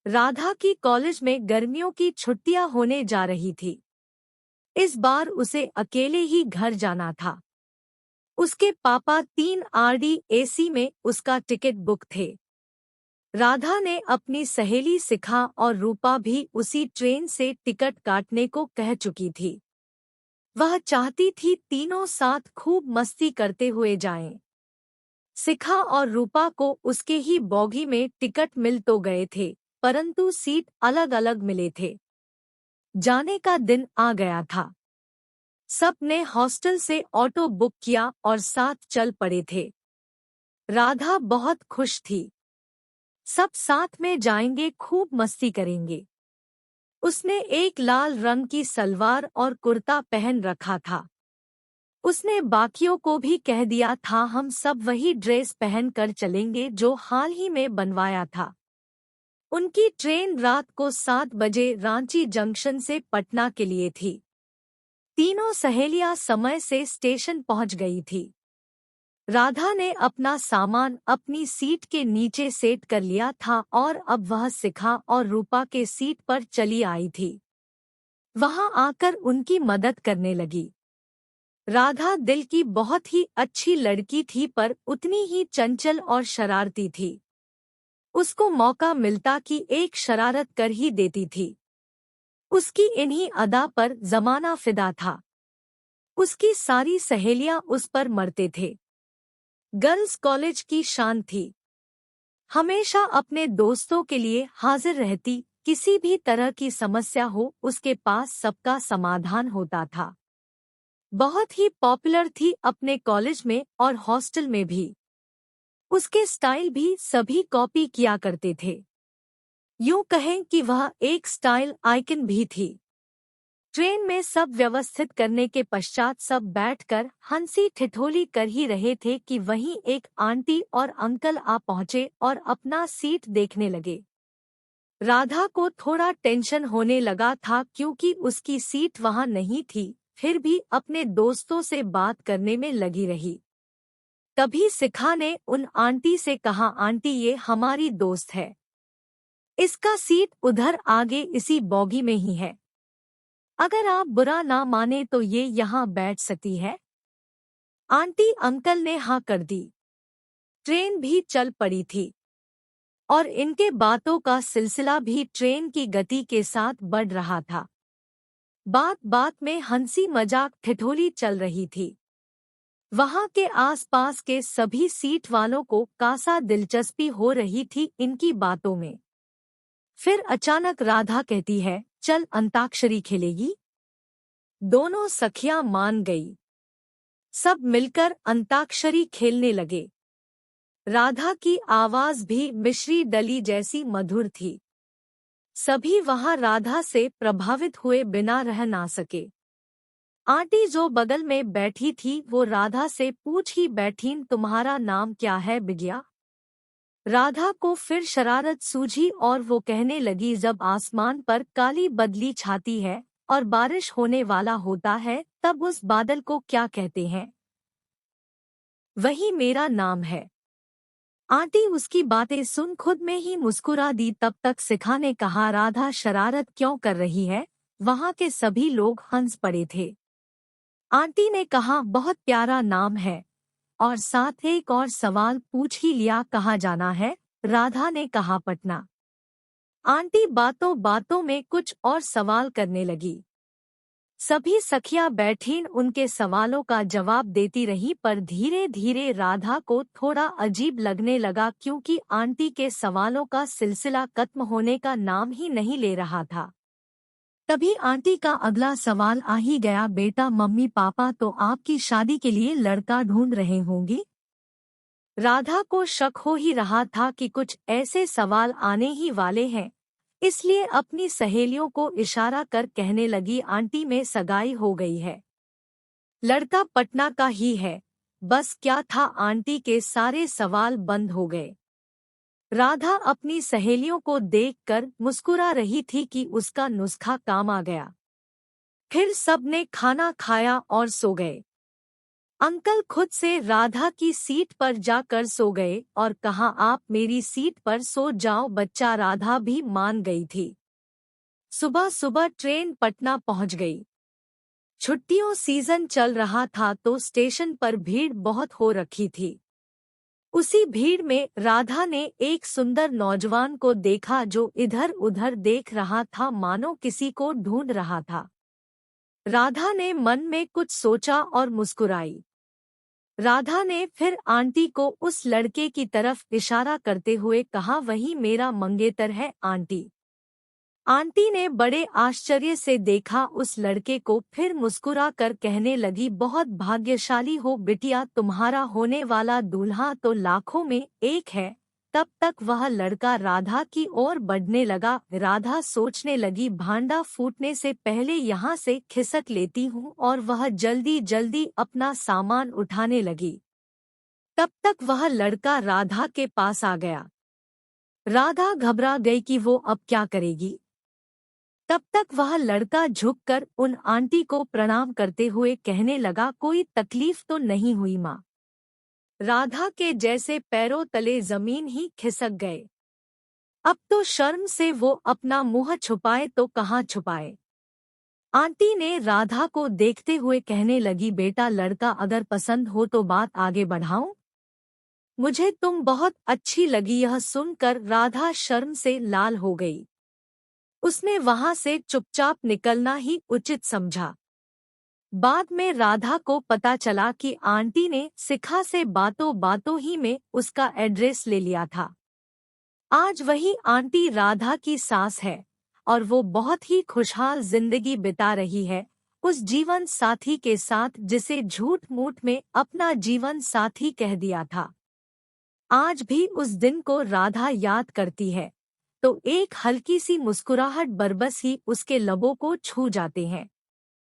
राधा की कॉलेज में गर्मियों की छुट्टियां होने जा रही थी। इस बार उसे अकेले ही घर जाना था। उसके पापा 3 RD AC में उसका टिकट बुक थे। राधा ने अपनी सहेली शिखा और रूपा भी उसी ट्रेन से टिकट काटने को कह चुकी थी। वह चाहती थी तीनों साथ खूब मस्ती करते हुए जाएं। शिखा और रूपा को उसके ही बॉगी में टिकट मिल तो गए थे, परंतु सीट अलग अलग मिले थे। जाने का दिन आ गया था। सब ने हॉस्टल से ऑटो बुक किया और साथ चल पड़े थे। राधा बहुत खुश थी। सब साथ में जाएंगे, खूब मस्ती करेंगे। उसने एक लाल रंग की सलवार और कुर्ता पहन रखा था। उसने बाकियों को भी कह दिया था हम सब वही ड्रेस पहन कर चलेंगे जो हाल ही में बनवाया था। उनकी ट्रेन रात को 7 बजे रांची जंक्शन से पटना के लिए थी। तीनों सहेलियां समय से स्टेशन पहुंच गई थी। राधा ने अपना सामान अपनी सीट के नीचे सेट कर लिया था और अब वह शिखा और रूपा के सीट पर चली आई थी। वहां आकर उनकी मदद करने लगी। राधा दिल की बहुत ही अच्छी लड़की थी, पर उतनी ही चंचल और शरारती थी। उसको मौका मिलता कि एक शरारत कर ही देती थी। उसकी इन्हीं अदा पर जमाना फिदा था। उसकी सारी सहेलियां उस पर मरते थे। गर्ल्स कॉलेज की शान थी। हमेशा अपने दोस्तों के लिए हाजिर रहती, किसी भी तरह की समस्या हो उसके पास सबका समाधान होता था। बहुत ही पॉपुलर थी अपने कॉलेज में और हॉस्टल में भी। उसके स्टाइल भी सभी कॉपी किया करते थे। यूं कहें कि वह एक स्टाइल आइकन भी थी। ट्रेन में सब व्यवस्थित करने के पश्चात सब बैठकर हंसी ठिठोली कर ही रहे थे कि वहीं एक आंटी और अंकल आ पहुंचे और अपना सीट देखने लगे। राधा को थोड़ा टेंशन होने लगा था क्योंकि उसकी सीट वहां नहीं थी, फिर भी अपने दोस्तों से बात करने में लगी रही। तभी शिखा ने उन आंटी से कहा, आंटी ये हमारी दोस्त है, इसका सीट उधर आगे इसी बॉगी में ही है। अगर आप बुरा ना माने तो ये यहाँ बैठ सकती है। आंटी अंकल ने हाँ कर दी। ट्रेन भी चल पड़ी थी और इनके बातों का सिलसिला भी ट्रेन की गति के साथ बढ़ रहा था। बात बात में हंसी मजाक ठिठोली चल रही थी। वहां के आसपास के सभी सीट वालों को कासा दिलचस्पी हो रही थी इनकी बातों में। फिर अचानक राधा कहती है, चल अंताक्षरी खेलेगी। दोनों सखियां मान गई। सब मिलकर अंताक्षरी खेलने लगे। राधा की आवाज भी मिश्री डली जैसी मधुर थी। सभी वहां राधा से प्रभावित हुए बिना रह ना सके। आंटी जो बगल में बैठी थी वो राधा से पूछ ही बैठीं, तुम्हारा नाम क्या है बिटिया। राधा को फिर शरारत सूझी और वो कहने लगी, जब आसमान पर काली बदली छाती है और बारिश होने वाला होता है तब उस बादल को क्या कहते हैं। वही मेरा नाम है। आंटी उसकी बातें सुन खुद में ही मुस्कुरा दी। तब तक शिखा ने कहा, राधा शरारत क्यों कर रही है। वहां के सभी लोग हंस पड़े थे। आंटी ने कहा, बहुत प्यारा नाम है, और साथ एक और सवाल पूछ ही लिया, कहाँ जाना है। राधा ने कहा, पटना। आंटी बातों बातों में कुछ और सवाल करने लगी। सभी सखियां बैठीं उनके सवालों का जवाब देती रही, पर धीरे धीरे राधा को थोड़ा अजीब लगने लगा क्योंकि आंटी के सवालों का सिलसिला खत्म होने का नाम ही नहीं ले रहा था। तभी आंटी का अगला सवाल आ ही गया, बेटा मम्मी पापा तो आपकी शादी के लिए लड़का ढूंढ रहे होंगे। राधा को शक हो ही रहा था कि कुछ ऐसे सवाल आने ही वाले हैं, इसलिए अपनी सहेलियों को इशारा कर कहने लगी, आंटी में सगाई हो गई है। लड़का पटना का ही है। बस क्या था, आंटी के सारे सवाल बंद हो गए। राधा अपनी सहेलियों को देखकर मुस्कुरा रही थी कि उसका नुस्खा काम आ गया। फिर सबने खाना खाया और सो गए। अंकल खुद से राधा की सीट पर जाकर सो गए और कहा, आप मेरी सीट पर सो जाओ बच्चा। राधा भी मान गई थी। सुबह सुबह ट्रेन पटना पहुंच गई। छुट्टियों सीजन चल रहा था तो स्टेशन पर भीड़ बहुत हो रखी थी। उसी भीड़ में राधा ने एक सुंदर नौजवान को देखा जो इधर उधर देख रहा था, मानो किसी को ढूंढ रहा था। राधा ने मन में कुछ सोचा और मुस्कुराई। राधा ने फिर आंटी को उस लड़के की तरफ इशारा करते हुए कहा, वही मेरा मंगेतर है आंटी। आंटी ने बड़े आश्चर्य से देखा उस लड़के को, फिर मुस्कुरा कर कहने लगी, बहुत भाग्यशाली हो बिटिया, तुम्हारा होने वाला दूल्हा तो लाखों में एक है। तब तक वह लड़का राधा की ओर बढ़ने लगा। राधा सोचने लगी, भांडा फूटने से पहले यहाँ से खिसक लेती हूँ, और वह जल्दी जल्दी अपना सामान उठाने लगी। तब तक वह लड़का राधा के पास आ गया। राधा घबरा गई कि वो अब क्या करेगी। तब तक वह लड़का झुककर उन आंटी को प्रणाम करते हुए कहने लगा, कोई तकलीफ तो नहीं हुई माँ। राधा के जैसे पैरों तले जमीन ही खिसक गए। अब तो शर्म से वो अपना मुंह छुपाए तो कहाँ छुपाए। आंटी ने राधा को देखते हुए कहने लगी, बेटा लड़का अगर पसंद हो तो बात आगे बढ़ाऊं। मुझे तुम बहुत अच्छी लगी। यह सुनकर राधा शर्म से लाल हो गई। उसने वहां से चुपचाप निकलना ही उचित समझा। बाद में राधा को पता चला कि आंटी ने शिखा से बातों बातों ही में उसका एड्रेस ले लिया था। आज वही आंटी राधा की सास है और वो बहुत ही खुशहाल जिंदगी बिता रही है उस जीवन साथी के साथ जिसे झूठ मूठ में अपना जीवन साथी कह दिया था। आज भी उस दिन को राधा याद करती है तो एक हल्की सी मुस्कुराहट बरबस ही उसके लबों को छू जाते हैं।